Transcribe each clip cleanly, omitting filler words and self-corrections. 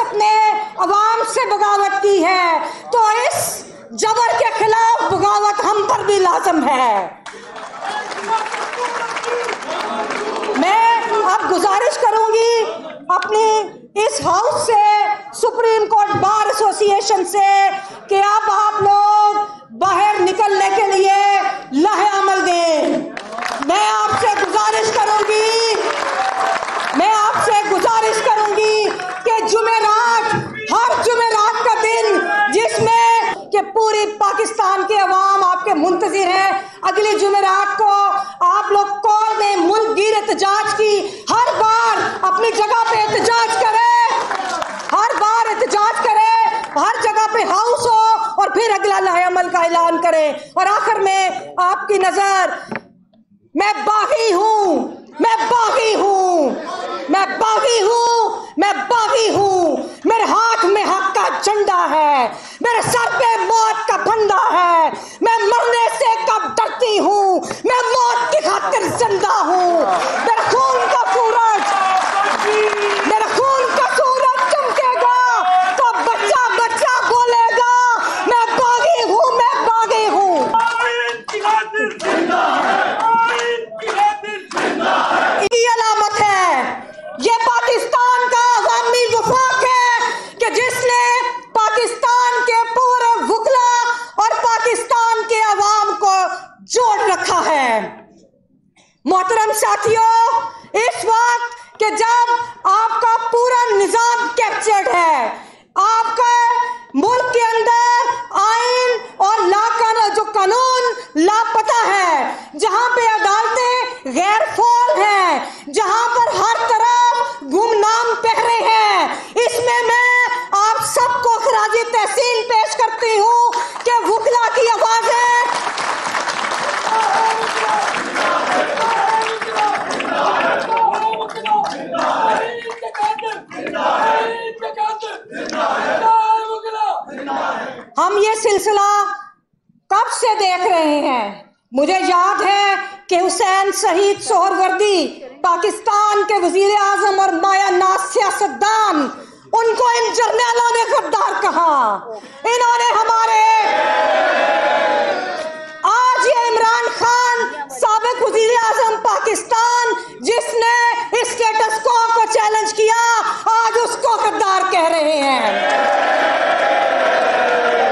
रियासत ने अवाम से बगावत की है तो इस जबर के खिलाफ बगावत हम पर भी लाजम है। मैं अब गुजारिश करूंगी अपनी इस हाउस से, सुप्रीम कोर्ट बार एसोसिएशन से, कि अब आप लोग बाहर निकलने के लिए लाहे अमल दें। मैं आपसे गुजारिश करूंगी कि जुमेरात, हर जुमेरात का दिन जिसमें कि पूरी पाकिस्तान के अवाम आपके मुंतजिर है, अगली जुमेरात को आप लोग कॉल में मुल्क गिर एहतजाज की, हर बार अपनी जगह पे एहतजाज करें, हर बार एहतजाज करें, हर जगह पे हाउस हो और फिर अगला लाहे अमल का ऐलान करें। और आखिर में आपकी नजर, मैं बागी हूं, मैं बागी हूं, मैं बागी हूं, मैं बागी हूं। मेरे हाथ में हक का झंडा है, मेरे सर पे मौत का फंदा है। मैं मरने से कब डरती हूं, मैं मौत की खातिर जिंदा हूं। मेरे खून का सूरज चमकेगा तो बच्चा बच्चा बोलेगा, मैं बागी हूं, मैं बागी हूं। ये अलामत है, ये पाकिस्तान का अवामी वफाक है कि जिसने पाकिस्तान के पूरे वकला और पाकिस्तान के अवाम को जोड़ रखा है। मोहतरम साथियों, इस वक्त कि जब आपका पूरा निजाम कैप्चर्ड है, आपका मुल्क के अंदर आइन और जो कानून लापता है, जहां पे अदालतें गैर फाल हैं, जहां पर हर तरफ गुमनाम पहरे हैं, इसमें मैं आप सबको खराजी तहसीन पेश करती हूं कि वकला की आवाजें हम ये सिलसिला कब से देख रहे हैं। मुझे याद है कि हुसैन शहीद सोहरवर्दी, पाकिस्तान के वजीर आजम और माया नाज सियासतदान, उनको इन जर्नैलों ने गद्दार कहा। इन्होंने हमारे आज ये इमरान खान साबिक वजीर आजम पाकिस्तान, जिसने इस स्टेटस को चैलेंज किया, आज उसको गद्दार कह रहे हैं।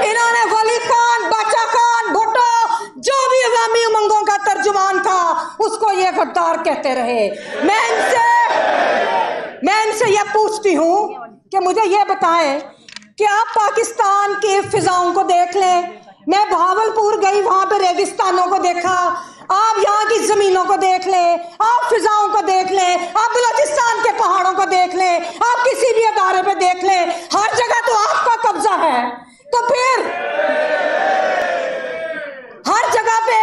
इन्होंने वली खान, बाचा खान, भुट्टो, जो भी अवामी उमंगों का तर्जुमान था, उसको ये गद्दार कहते रहे। मैं इनसे यह पूछती हूं कि मुझे यह बताएं कि आप पाकिस्तान की फिजाओं को देख लें। मैं भावलपुर गई, वहां पे रेगिस्तानों को देखा। आप यहाँ की जमीनों को देख लें, आप फिजाओं को देख लें, आप बलूचिस्तान के पहाड़ों को देख लें, आप किसी भी अदारे पे देख लें, हर जगह तो आपका कब्जा है। तो फिर हर जगह पे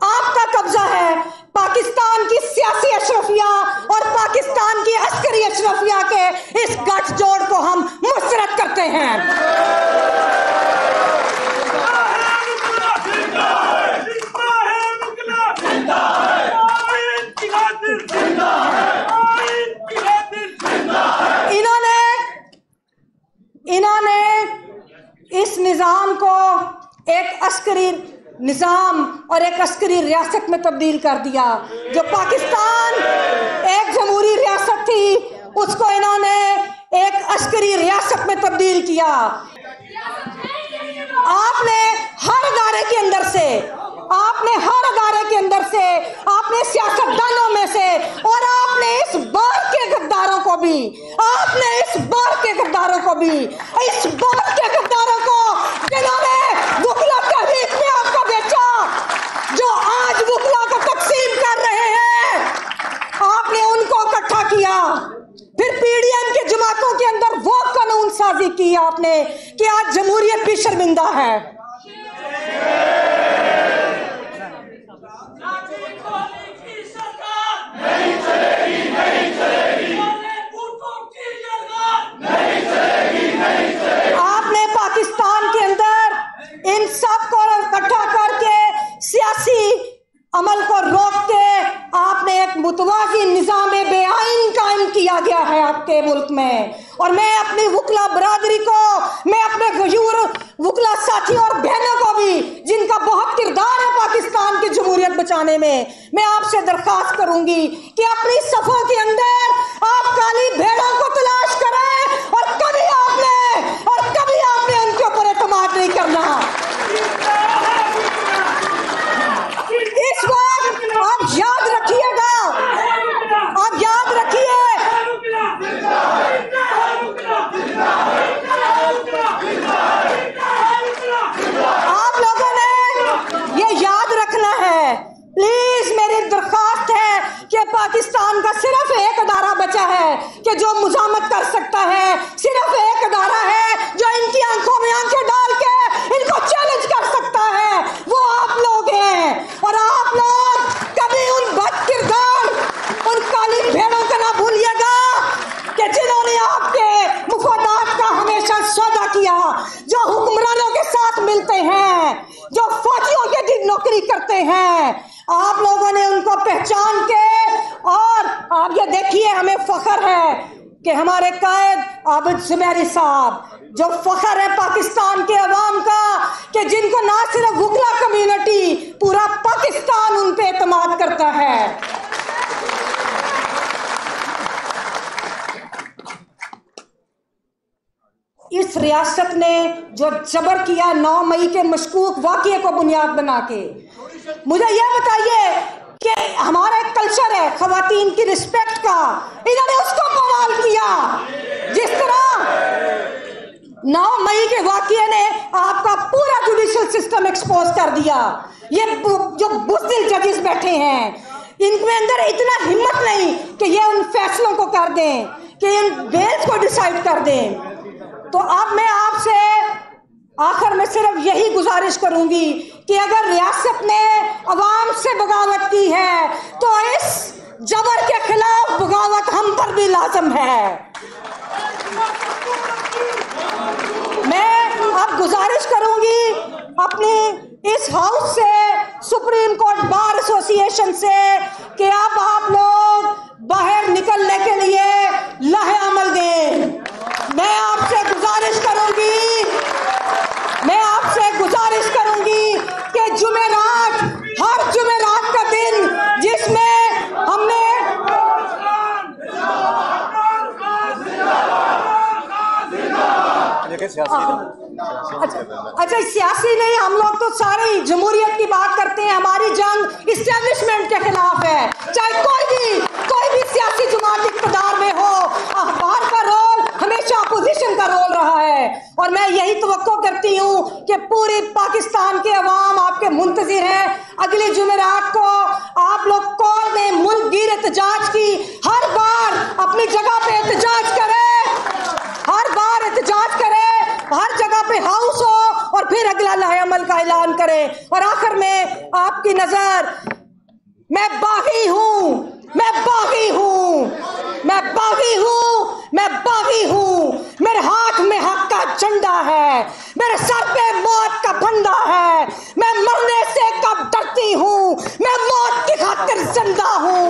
आपका कब्जा है। पाकिस्तान की सियासी अशरफिया और पाकिस्तान की अस्करी अशरफिया के इस गठजोड़ को हम मुस्तरद करते हैं। इन्होंने इस निजाम को एक अस्करी निजाम और एक अस्करी रियासत में तब्दील कर दिया। जो पाकिस्तान एक जमहूरी रियासत थी, उसको इन्होंने एक अस्करी रियासत में तब्दील किया। आपने हर अदारे के अंदर से, आपने सियासतदानों में से, और आपने इस बार के गद्दारों को भी, जिन्होंने वकला तहरीक में आपको बेचा, जो आज वकला को तकसीम कर रहे हैं, आपने उनको इकट्ठा किया। फिर पीडीएम की जमातों के अंदर वो कानून साजी की आपने कि आज जमहूरियत भी शर्मिंदा है। आपने पाकिस्तान के अंदर इन सब को इकट्ठा करके सियासी अमल को रोक के आपने एक मुतवाज़ी निज़ाम बेआइन कायम किया गया है आपके मुल्क में। और मैं अपनी वुकला बरादरी को, मैं अपने गयूर वुकला साथियों और बहनों को भी, जिनका बहुत किरदार है पाकिस्तान की जमहूरियत बचाने में, मैं आपसे दरख्वास्त करूंगी कि अपनी सफों के अंदर आप काली भेड़ों को तलाश करें और कभी आपने उनके ऊपर एतमाद नहीं करना। इस वक्त आप याद रखिएगा, आप याद रखिए, आप लोगों ने ये याद रखना है। प्लीज मेरी दरख्वास्त है कि पाकिस्तान का सिर्फ एक अदारा बचा है कि जो मुजामत कर सकता है, सिर्फ एक अदारा है जो इनकी आंखों में आंखें डाल के इनको चैलेंज कर सकता है, वो आप लोग हैं। और आप लोग कभी उन बदकिरदार, उन काली भेड़ों का ना भूलिएगा कि जिन्होंने आपके मुफादात का हमेशा सौदा किया, जो हुक्मरानों के साथ मिलते हैं, जो फौजियों के नौकरी करते हैं। आप लोगों ने उनको पहचान के, और आप ये देखिए, हमें फख्र है कि हमारे कायद आबिद सुमेरी साहब, जो फख्र है पाकिस्तान के अवाम का कि जिनको ना सिर्फ वुकला कम्युनिटी, पूरा पाकिस्तान उन पे एतमाद करता है। इस रियासत ने जो जबर किया 9 मई के मशकूक वाक़ये को बुनियाद बना के, मुझे यह बताइए कि हमारा एक कल्चर है खवातीन की रिस्पेक्ट का, इन्होंने उसको बवाल किया। जिस तरह 9 मई के वाक़ये ने आपका पूरा जुडिशल सिस्टम एक्सपोज कर दिया। ये जो बुज़दिल जजेस बैठे हैं, इनके अंदर इतना हिम्मत नहीं कि ये उन फैसलों को कर दें, कि इन बेल्स को डिसाइड कर दें। तो अब मैं आपसे आखिर में सिर्फ यही गुजारिश करूंगी कि अगर रियासत ने अवाम से बगावत की है तो इस जबर के खिलाफ बगावत हम पर भी लाजम है। मैं अब गुजारिश करूंगी अपनी इस हाउस से, सुप्रीम कोर्ट बार एसोसिएशन से, कि अब आप लोग बाहर निकलने के लिए लाहे अमल दें। मैं आपसे गुजारिश करूंगी कि जुमेरात, हर जुमेरात का दिन जिसमें हमने अच्छा सियासी नहीं, हम लोग तो सारी जमहूरियत की बात करते हैं। हमारी जंग इस्टेब्लिशमेंट के खिलाफ है, चाहे कोई भी सियासी जमात इक़्तिदार में हो। अखबार का रोल हमेशा अपोजिशन का रोल रहा है, और मैं यही तवक्को करती हूँ कि पूरी पाकिस्तान के अवाम आपके मुंतज़िर हैं। अगले जुमेरात को आप लोग कॉल में मुल्क गिर एहतजाज की, हर बार अपनी जगह पे एहतजाज करें, हर बार एहतजाज करें, हर जगह पे हाउस हो, और फिर अगला लाहे अमल का ऐलान करें। और आखिर में आपकी नजर, मैं बागी हूँ, मेरे हाथ में हक का झंडा है, मेरे सर पे मौत का फंदा है। मैं मरने से कब डरती हूँ, मैं मौत की खातिर जिंदा हूँ।